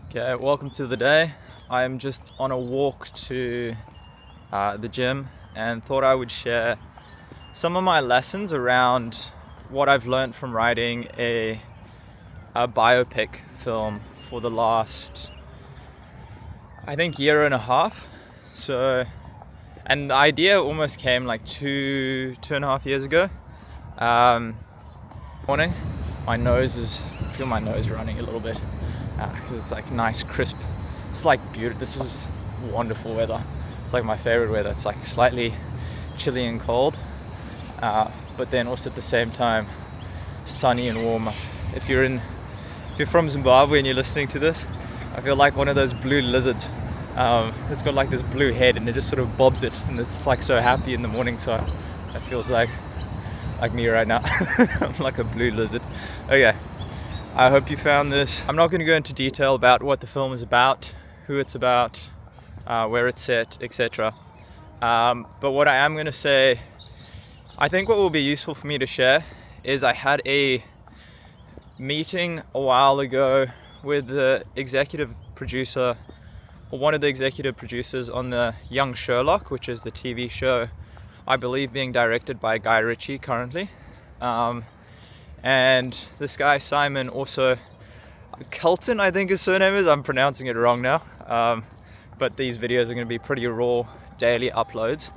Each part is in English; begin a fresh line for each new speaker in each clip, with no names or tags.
Okay, welcome to the day. I am just on a walk to the gym and thought I would share some of my lessons around what I've learned from writing a biopic film for the last, I think, year and a half. And the idea almost came like two and a half years ago. Morning, I feel my nose running a little bit. Because it's like nice, crisp. It's like beautiful. This is wonderful weather. It's like my favorite weather. It's like slightly chilly and cold, but then also at the same time sunny and warm. If you're from Zimbabwe and you're listening to this, I feel like one of those blue lizards. It's got like this blue head and it just sort of bobs it, and it's like so happy in the morning. So it feels like me right now. I'm like a blue lizard. Okay. I hope you found this. I'm not going to go into detail about what the film is about, who it's about, where it's set, etc. But what I am going to say, I think what will be useful for me to share is I had a meeting a while ago with the executive producer, or one of the executive producers on the Young Sherlock, which is the TV show, I believe being directed by Guy Ritchie currently. And this guy Simon, also Kelton I think his surname is, I'm pronouncing it wrong now, but these videos are going to be pretty raw daily uploads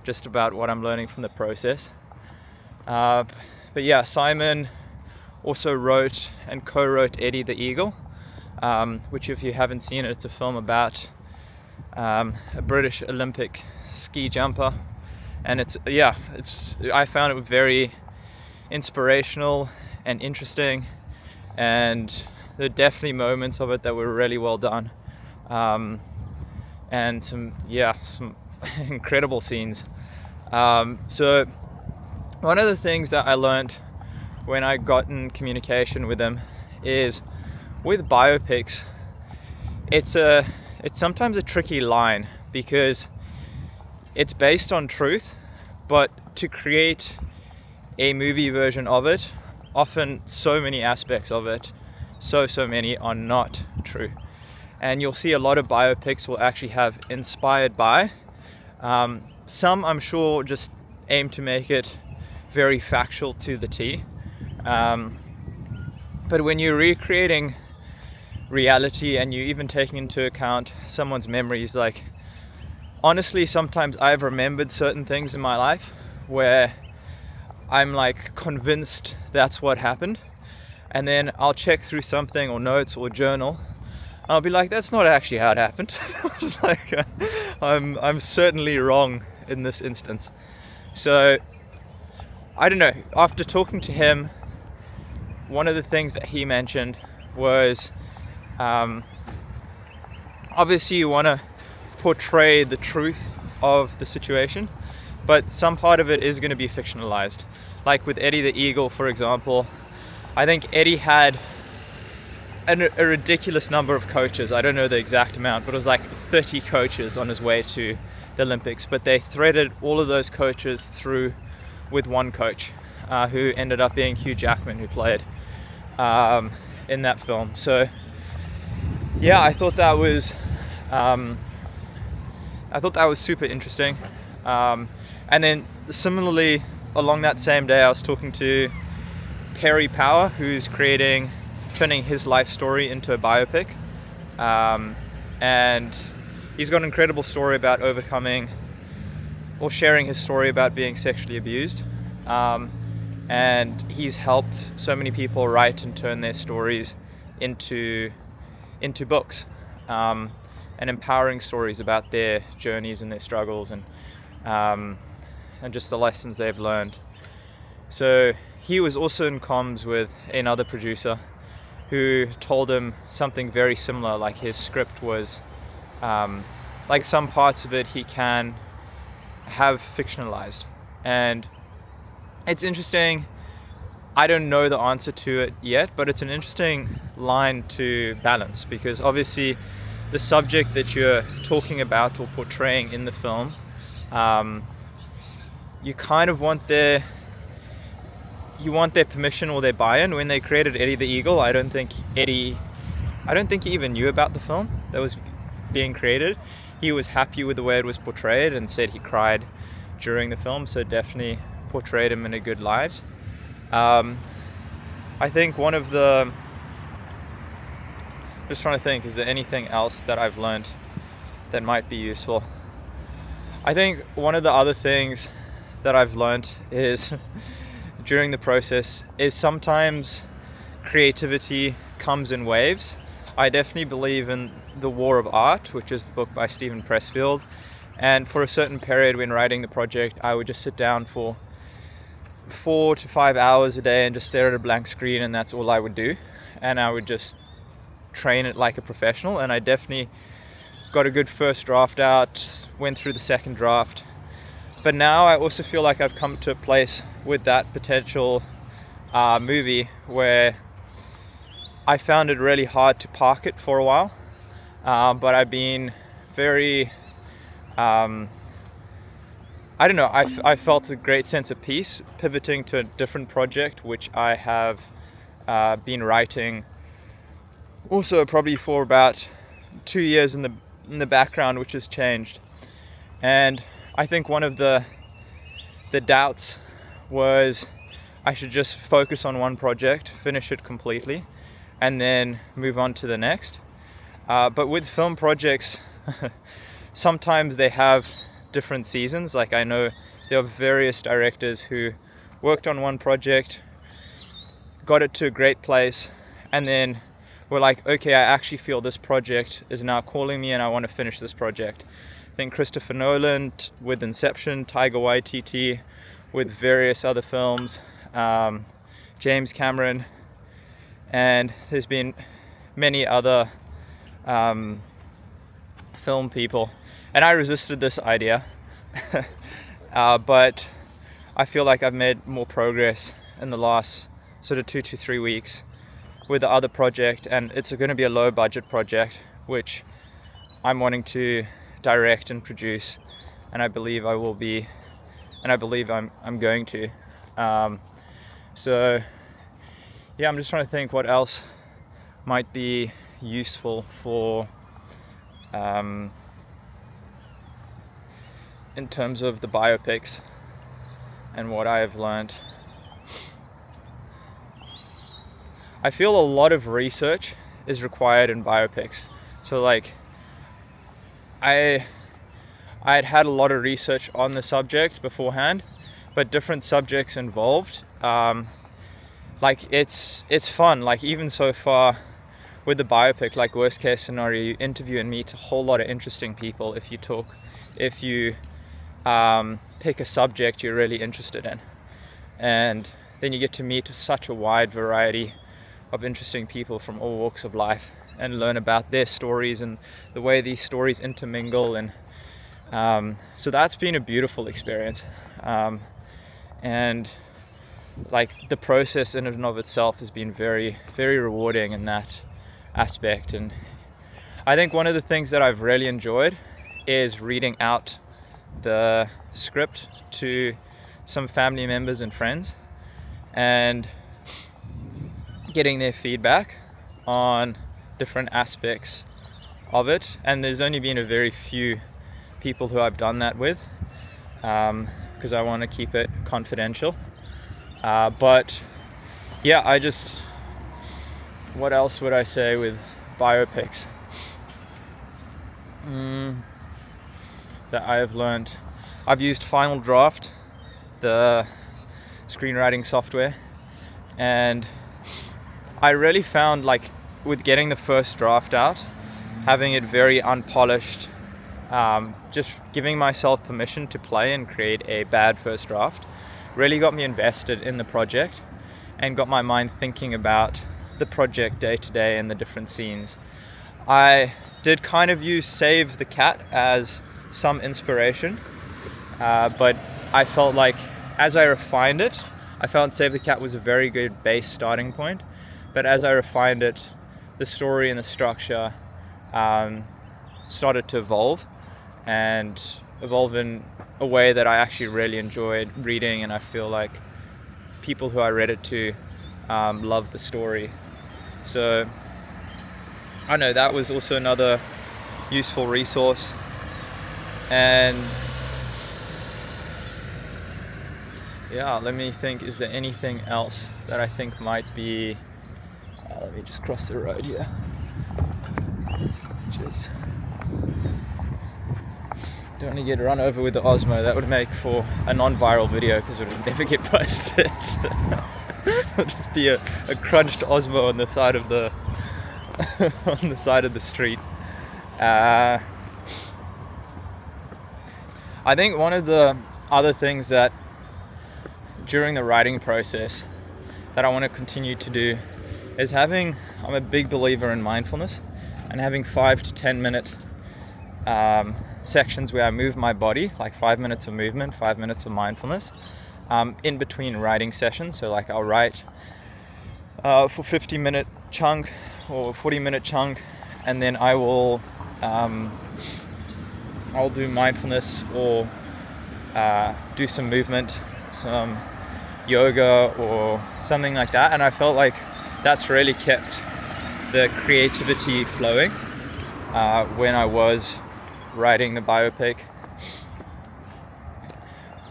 just about what I'm learning from the process. But yeah, Simon also wrote and co-wrote Eddie the Eagle, which, if you haven't seen it, it's a film about a British Olympic ski jumper, and I found it very inspirational and interesting, and there are definitely moments of it that were really well done, and some incredible scenes. So one of the things that I learned when I got in communication with them is, with biopics, it's sometimes a tricky line because it's based on truth, but to create a movie version of it, often so many aspects of it, so many are not true. And you'll see a lot of biopics will actually have inspired by. Some, I'm sure, just aim to make it very factual to the T. But when you're recreating reality and you're even taking into account someone's memories, like, honestly, sometimes I've remembered certain things in my life where I'm like convinced that's what happened, and then I'll check through something or notes or journal, and I'll be like, that's not actually how it happened. It's like I'm certainly wrong in this instance. So I don't know, after talking to him, one of the things that he mentioned was obviously you want to portray the truth of the situation, but some part of it is going to be fictionalized. Like with Eddie the Eagle, for example, I think Eddie had a ridiculous number of coaches. I don't know the exact amount, but it was like 30 coaches on his way to the Olympics. But they threaded all of those coaches through with one coach, who ended up being Hugh Jackman, who played in that film. So yeah, I thought that was super interesting. And then similarly, along that same day, I was talking to Perry Power, who's turning his life story into a biopic. And he's got an incredible story about overcoming or sharing his story about being sexually abused. And he's helped so many people write and turn their stories into books, and empowering stories about their journeys and their struggles, and just the lessons they've learned. So he was also in comms with another producer who told him something very similar. Like, his script was, like, some parts of it he can have fictionalized. And it's interesting. I don't know the answer to it yet, but it's an interesting line to balance, because obviously the subject that you're talking about or portraying in the film, you kind of want their permission or their buy-in. When they created Eddie the Eagle, I don't think Eddie I don't think he even knew about the film that was being created. He was happy with the way it was portrayed and said he cried during the film, so it definitely portrayed him in a good light. I think one of the... Just trying to think, is there anything else that I've learned that might be useful? I think one of the other things that I've learned is during the process is sometimes creativity comes in waves. I definitely believe in The War of Art, which is the book by Steven Pressfield. And for a certain period when writing the project, I would just sit down for 4 to 5 hours a day and just stare at a blank screen, and that's all I would do. And I would just train it like a professional, and I definitely got a good first draft out, went through the second draft. But now I also feel like I've come to a place with that potential movie where I found it really hard to park it for a while, but I've been very, I don't know, I felt a great sense of peace pivoting to a different project, which I have been writing also probably for about 2 years in the background, which has changed. And I think one of the doubts was I should just focus on one project, finish it completely, and then move on to the next. But with film projects, sometimes they have different seasons. Like I know there are various directors who worked on one project, got it to a great place, and then were like, okay, I actually feel this project is now calling me and I want to finish this project. I think Christopher Nolan with Inception, Taika Waititi with various other films, James Cameron, and there's been many other film people. And I resisted this idea, but I feel like I've made more progress in the last sort of 2 to 3 weeks with the other project, and it's going to be a low budget project which I'm wanting to direct and produce, and I believe I will be, and I believe I'm going to. So yeah, I'm just trying to think what else might be useful for in terms of the biopics and what I have learned. I feel a lot of research is required in biopics. So like I had a lot of research on the subject beforehand, but different subjects involved. Like it's fun. Like even so far with the biopic, like worst case scenario, you interview and meet a whole lot of interesting people if you pick a subject you're really interested in, and then you get to meet such a wide variety of interesting people from all walks of life and learn about their stories and the way these stories intermingle, and so that's been a beautiful experience, and like the process in and of itself has been very, very rewarding in that aspect. And I think one of the things that I've really enjoyed is reading out the script to some family members and friends and getting their feedback on different aspects of it. And there's only been a very few people who I've done that with, because I want to keep it confidential. But yeah, what else would I say with biopics that I have learned? I've used Final Draft, the screenwriting software, and I really found, like, with getting the first draft out, having it very unpolished, just giving myself permission to play and create a bad first draft really got me invested in the project and got my mind thinking about the project day to day and the different scenes. I did kind of use Save the Cat as some inspiration, but I felt like as I refined it, I found Save the Cat was a very good base starting point, but as I refined it, the story and the structure started to evolve in a way that I actually really enjoyed reading, and I feel like people who I read it to loved the story. So I know that was also another useful resource. And yeah, let me think, is there anything else that I think might be, let me just cross the road here. Just don't want to get run over with the Osmo. That would make for a non-viral video because it would never get posted. It'll just be a crunched Osmo on the side of the on the side of the street. I think one of the other things that during the writing process that I want to continue to do is I'm a big believer in mindfulness, and having 5 to 10 minute sections where I move my body, like 5 minutes of movement, 5 minutes of mindfulness, in between writing sessions. So like I'll write for 50-minute chunk or 40-minute chunk, and then I'll do mindfulness or do some movement, some yoga or something like that. And I felt like that's really kept the creativity flowing when I was writing the biopic.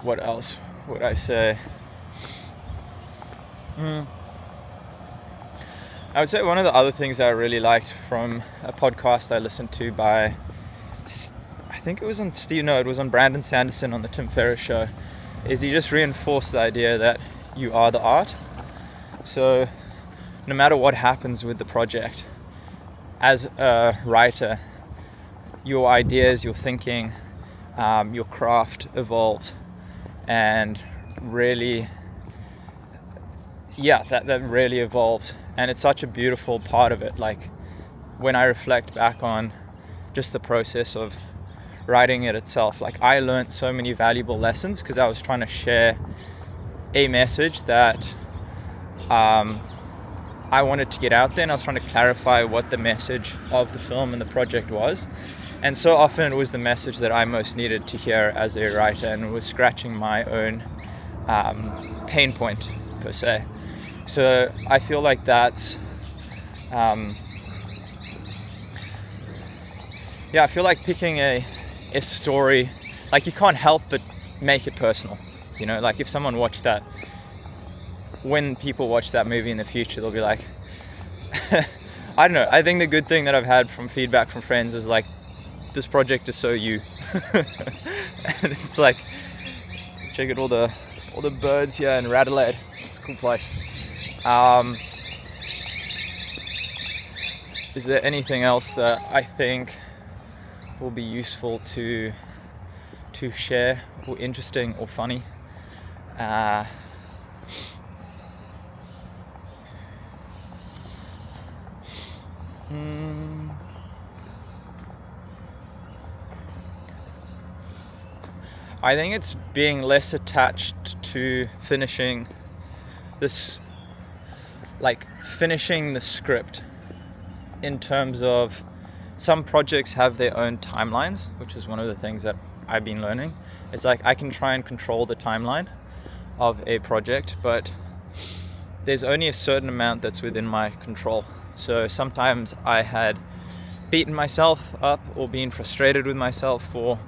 What else would I say? I would say one of the other things I really liked from a podcast I listened to by, I think it was on it was on Brandon Sanderson on the Tim Ferriss show, is he just reinforced the idea that you are the art. So no matter what happens with the project, as a writer, your ideas, your thinking, your craft evolves, and really, that really evolves. And it's such a beautiful part of it. Like when I reflect back on just the process of writing it itself, like I learned so many valuable lessons because I was trying to share a message that I wanted to get out there, and I was trying to clarify what the message of the film and the project was. And so often it was the message that I most needed to hear as a writer, and was scratching my own pain point per se. So I feel like that's I feel like picking a story, like you can't help but make it personal. You know, like if someone watched that, when people watch that movie in the future, they'll be like, I don't know. I think the good thing that I've had from feedback from friends is like, this project is so you. And it's like, check out all the birds here in Radelaide. It's a cool place. Is there anything else that I think will be useful to share, or interesting or funny? I think it's being less attached to finishing the script, in terms of some projects have their own timelines, which is one of the things that I've been learning. It's like I can try and control the timeline of a project, but there's only a certain amount that's within my control. So sometimes I had beaten myself up or been frustrated with myself for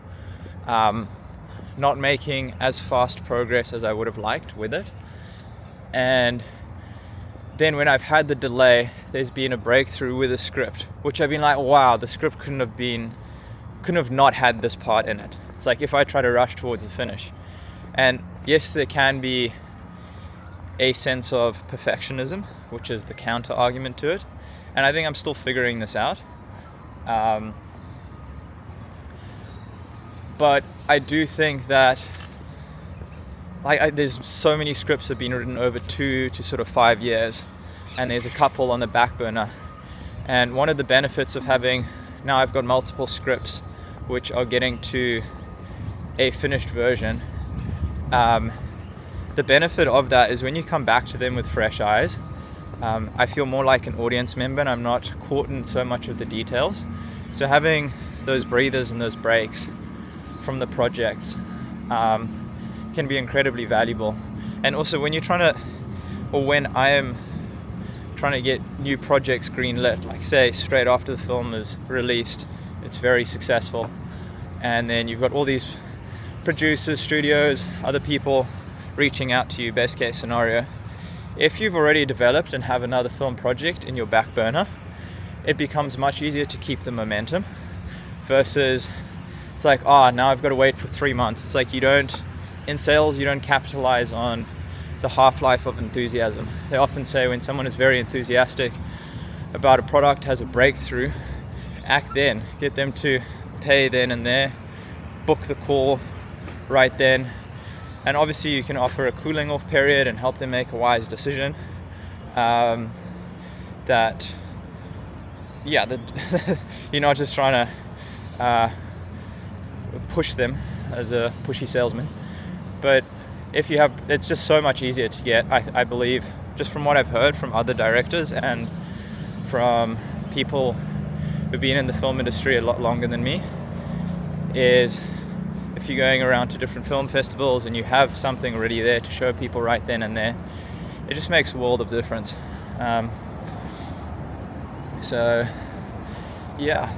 not making as fast progress as I would have liked with it. And then when I've had the delay, there's been a breakthrough with a script, which I've been like, wow, the script couldn't have not had this part in it. It's like if I try to rush towards the finish. And yes, there can be a sense of perfectionism, which is the counter argument to it. And I think I'm still figuring this out. But I do think that there's so many scripts that have been written over 2 to sort of 5 years, and there's a couple on the back burner. And one of the benefits of now I've got multiple scripts which are getting to a finished version. The benefit of that is when you come back to them with fresh eyes, I feel more like an audience member, and I'm not caught in so much of the details. So having those breathers and those breaks from the projects can be incredibly valuable. And also when I am trying to get new projects greenlit, like say straight after the film is released, it's very successful, and then you've got all these producers, studios, other people reaching out to you, best case scenario. If you've already developed and have another film project in your back burner, it becomes much easier to keep the momentum versus it's like, now I've got to wait for 3 months. It's like in sales, you don't capitalize on the half-life of enthusiasm. They often say when someone is very enthusiastic about a product, has a breakthrough, act then. Get them to pay then and there, book the call right then. And obviously you can offer a cooling off period and help them make a wise decision. You're not just trying to push them as a pushy salesman. But if you have, it's just so much easier to get, I believe, just from what I've heard from other directors and from people who've been in the film industry a lot longer than me, is if you're going around to different film festivals and you have something already there to show people right then and there, it just makes a world of difference.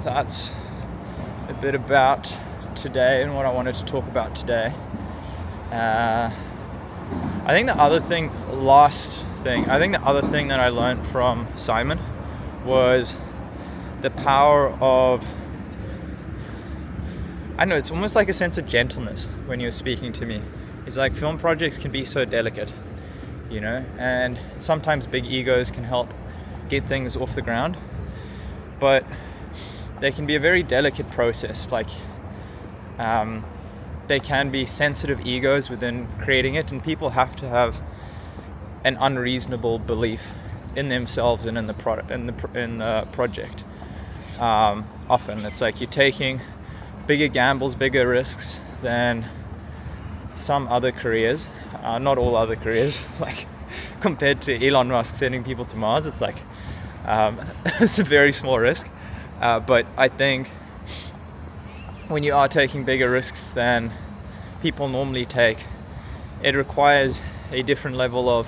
That's a bit about today and what I wanted to talk about today. I think the other thing that I learned from Simon was the power of, I don't know, it's almost like a sense of gentleness when you're speaking to me. It's like film projects can be so delicate, and sometimes big egos can help get things off the ground, but they can be a very delicate process. Like, they can be sensitive egos within creating it, and people have to have an unreasonable belief in themselves and in the product, in the project. Often it's like you're taking bigger gambles, bigger risks than some other careers, not all other careers, like compared to Elon Musk sending people to Mars, it's like, it's a very small risk. But I think when you are taking bigger risks than people normally take, it requires a different level of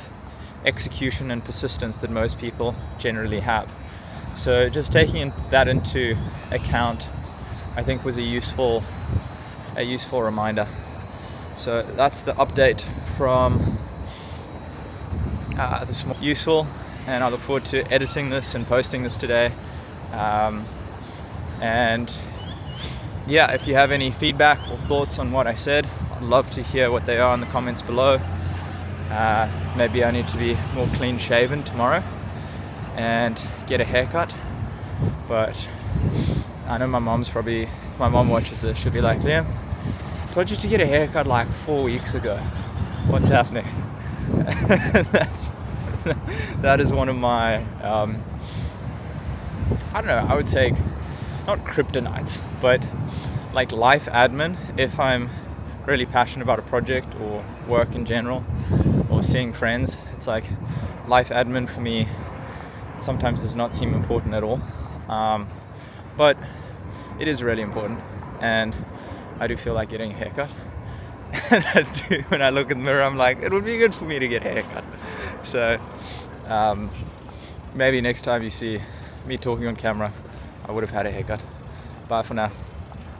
execution and persistence that most people generally have. So just taking that into account, I think, was a useful reminder. So that's the update from this useful, and I look forward to editing this and posting this today. If you have any feedback or thoughts on what I said, I'd love to hear what they are in the comments below. Maybe I need to be more clean shaven tomorrow and get a haircut, but I know my mom watches this, she'll be like, Liam, I told you to get a haircut like 4 weeks ago. What's happening? That is one of my, I would say, not kryptonites, but like life admin. If I'm really passionate about a project or work in general or seeing friends, it's like life admin for me sometimes does not seem important at all. But it is really important, and I do feel like getting a haircut. And I do, when I look in the mirror, I'm like, it would be good for me to get a haircut. So maybe next time you see me talking on camera, I would have had a haircut. Bye for now.